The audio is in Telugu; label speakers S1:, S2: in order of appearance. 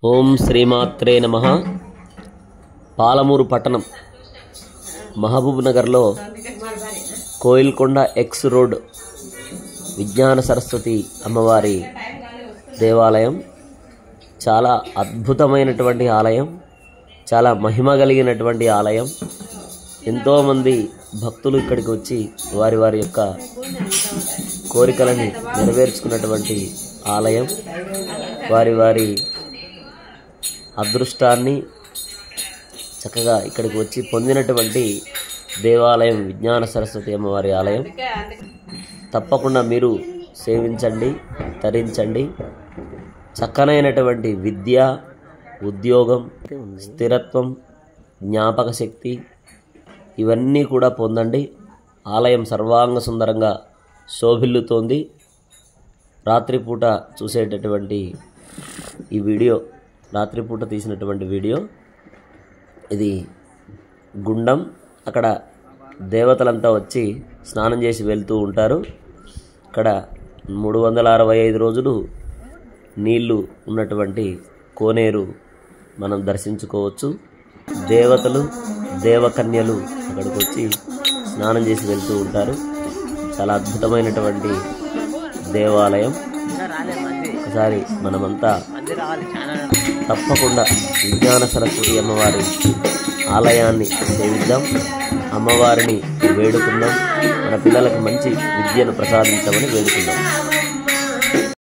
S1: ఓం శ్రీమాత్రే నమః. పాలమూరు పట్టణం మహబూబ్ నగర్లో కోయిల్కొండ ఎక్స్ రోడ్ విజ్ఞాన సరస్వతి అమ్మవారి దేవాలయం చాలా అద్భుతమైనటువంటి ఆలయం, చాలా మహిమ కలిగినటువంటి ఆలయం. ఎంతోమంది భక్తులు ఇక్కడికి వచ్చి వారి వారి యొక్క కోరికలని నెరవేర్చుకున్నటువంటి ఆలయం. వారి వారి అదృష్టాన్ని చక్కగా ఇక్కడికి వచ్చి పొందినటువంటి దేవాలయం విజ్ఞాన సరస్వతి అమ్మవారి ఆలయం. తప్పకుండా మీరు సేవించండి, తరించండి. చక్కనైనటువంటి విద్య, ఉద్యోగం, స్థిరత్వం, జ్ఞాపక శక్తి ఇవన్నీ కూడా పొందండి. ఆలయం సర్వాంగ సుందరంగా శోభిల్లుతోంది. రాత్రిపూట చూసేటటువంటి ఈ వీడియో, రాత్రిపూట తీసినటువంటి వీడియో ఇది. గుండం, అక్కడ దేవతలంతా వచ్చి స్నానం చేసి వెళ్తూ ఉంటారు. ఇక్కడ 365 రోజులు నీళ్లు ఉన్నటువంటి కోనేరు మనం దర్శించుకోవచ్చు. దేవతలు, దేవకన్యలు అక్కడికి వచ్చి స్నానం చేసి వెళ్తూ ఉంటారు. చాలా అద్భుతమైనటువంటి దేవాలయం. ఒకసారి మనమంతా తప్పకుండా విజ్ఞాన సరస్వతి అమ్మవారి ఆలయాన్ని సేవిద్దాం, అమ్మవారిని వేడుకుందాం, మన పిల్లలకు మంచి విద్యను ప్రసాదించమని వేడుకుందాం.